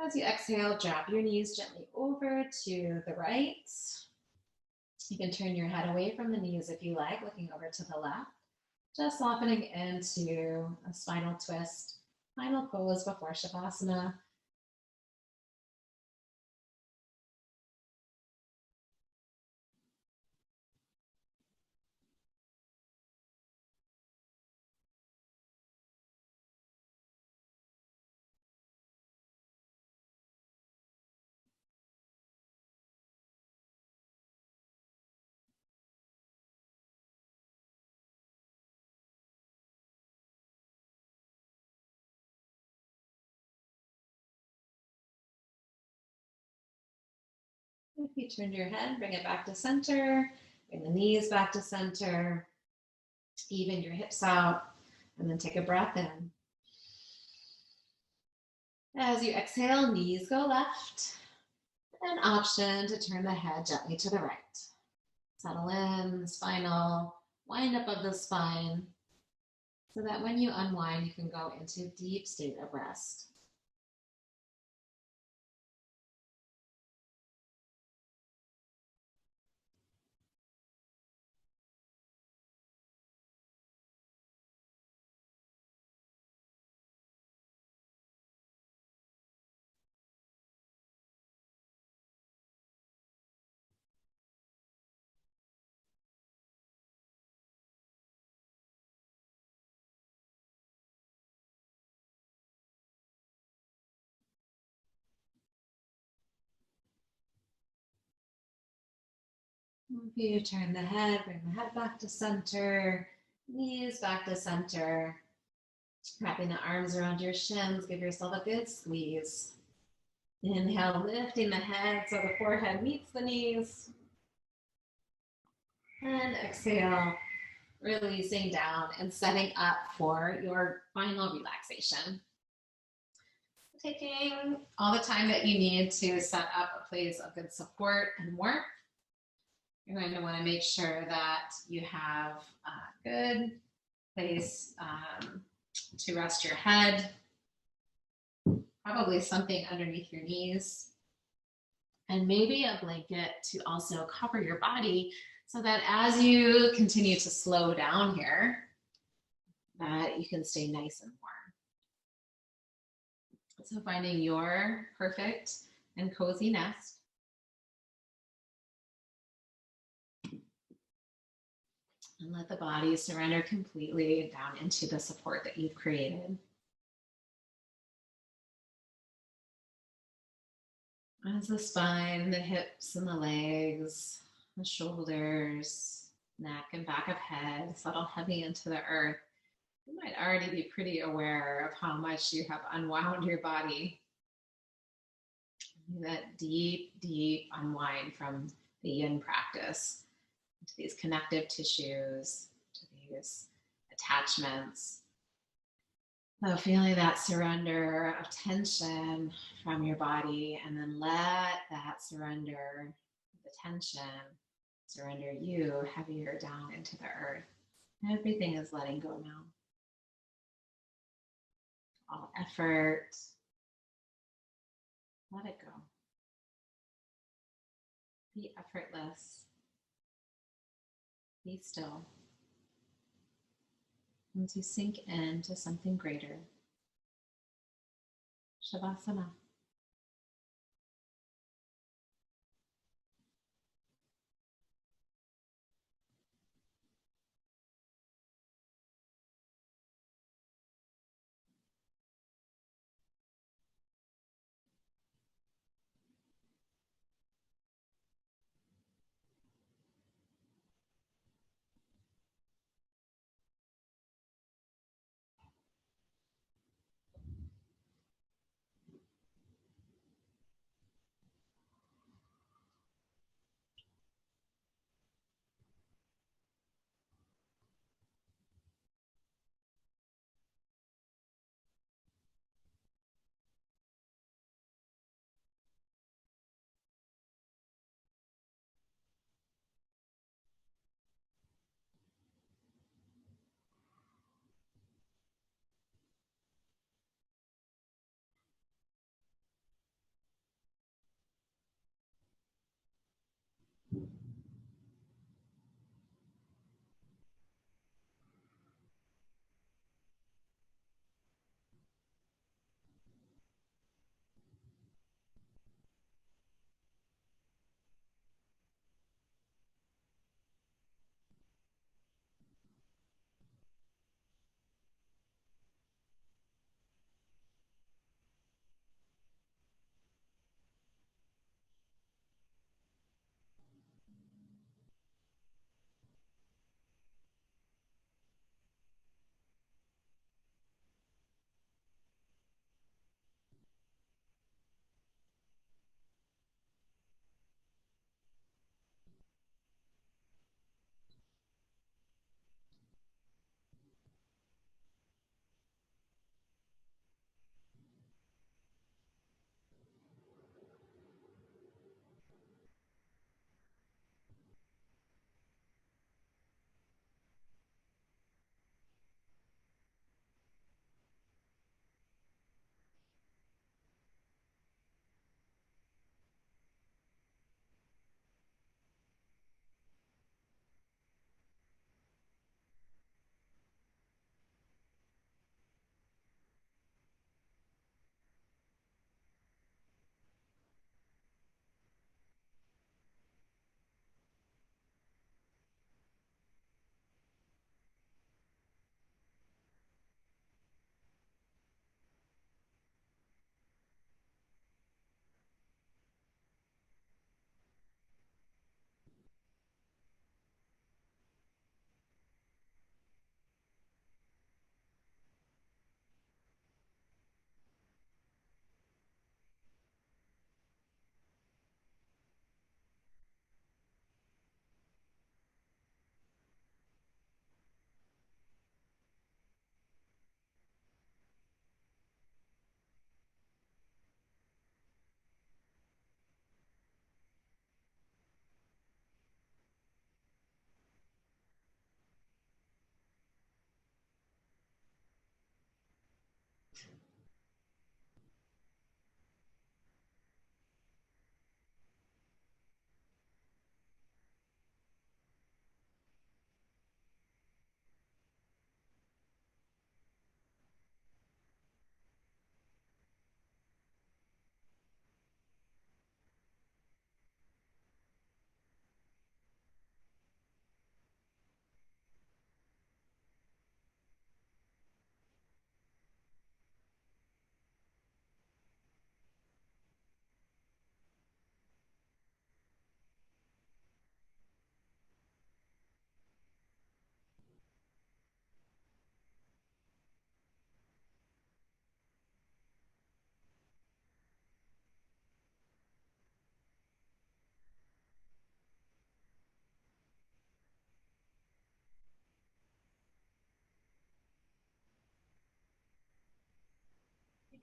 As you exhale, drop your knees gently over to the right. You can turn your head away from the knees if you like, looking over to the left. Just softening into a spinal twist, final pose before Shavasana. If you turn your head, bring it back to center, bring the knees back to center, even your hips out, and then take a breath in. As you exhale, knees go left, an option to turn the head gently to the right. Settle in, spinal, wind up of the spine, so that when you unwind, you can go into a deep state of rest. If you turn the head, bring the head back to center, knees back to center. Wrapping the arms around your shins, give yourself a good squeeze. Inhale, lifting the head so the forehead meets the knees. And exhale, releasing down and setting up for your final relaxation. Taking all the time that you need to set up a place of good support and warmth. You're going to want to make sure that you have a good place to rest your head, probably something underneath your knees, and maybe a blanket to also cover your body so that as you continue to slow down here, that you can stay nice and warm. So finding your perfect and cozy nest. And let the body surrender completely down into the support that you've created. As the spine, the hips and the legs, the shoulders, neck and back of head settle heavy into the earth, you might already be pretty aware of how much you have unwound your body. That deep, deep unwind from the Yin practice to these connective tissues, to these attachments. So feeling that surrender of tension from your body, and then let that surrender, the tension, surrender you heavier down into the earth. Everything is letting go now. All effort, let it go. Be effortless. Be still. And to sink into something greater. Shavasana.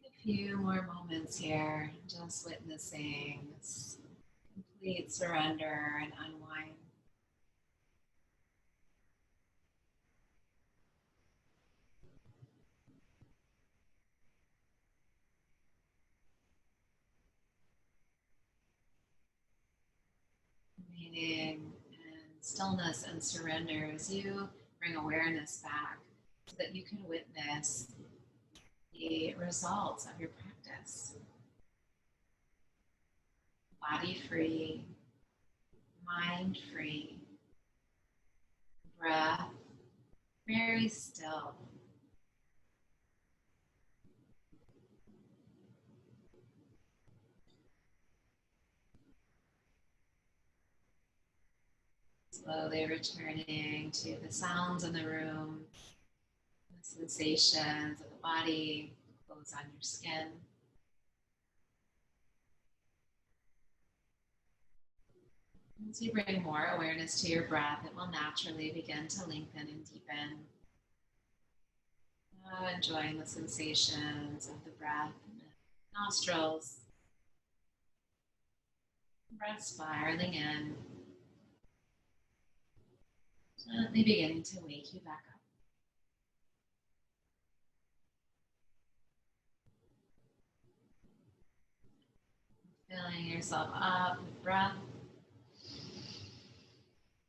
A few more moments here, just witnessing this complete surrender and unwind. Remaining in stillness and surrender as you bring awareness back so that you can witness the results of your practice. Body free, mind free, breath very still. Slowly returning to the sounds in the room, the sensations of the body, clothes on your skin. As you bring more awareness to your breath, it will naturally begin to lengthen and deepen. Enjoying the sensations of the breath in the nostrils. Breath spiraling in. Gently beginning to wake you back up. Filling yourself up with breath.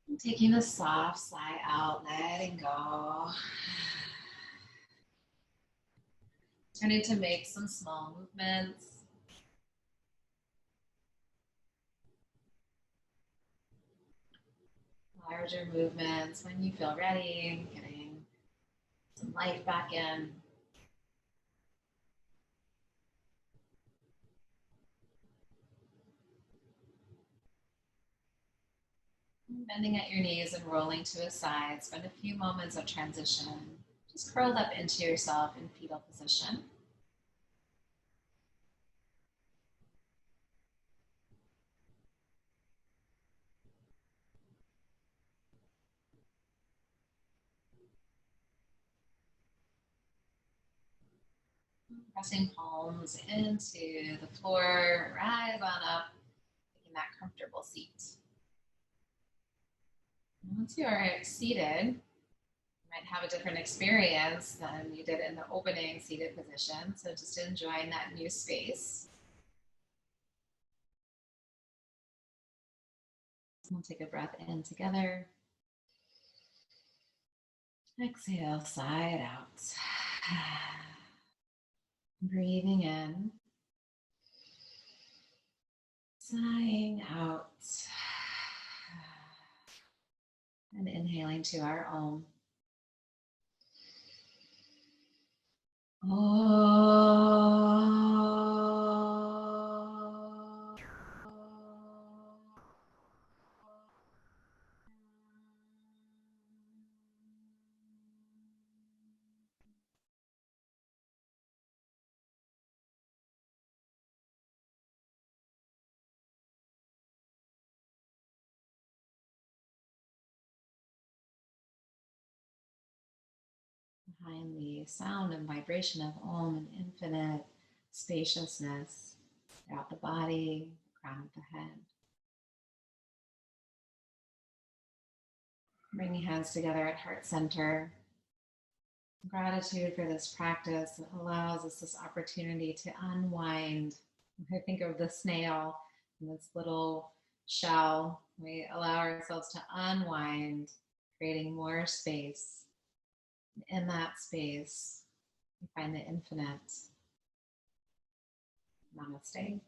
And taking a soft sigh out, letting go. Turning to make some small movements. Larger movements when you feel ready, getting some life back in. Bending at your knees and rolling to a side, spend a few moments of transition. Just curled up into yourself in fetal position. Pressing palms into the floor, rise on up, taking that comfortable seat. Once you are seated, you might have a different experience than you did in the opening seated position. So just enjoying that new space. We'll take a breath in together. Exhale, sigh it out. Breathing in. Sighing out. And inhaling to our Om. Behind the sound and vibration of Om, an infinite spaciousness throughout the body, the crown of the head. Bringing hands together at heart center. Gratitude for this practice that allows us this opportunity to unwind. I think of the snail in this little shell. We allow ourselves to unwind, creating more space. In that space, we find the infinite. Namaste.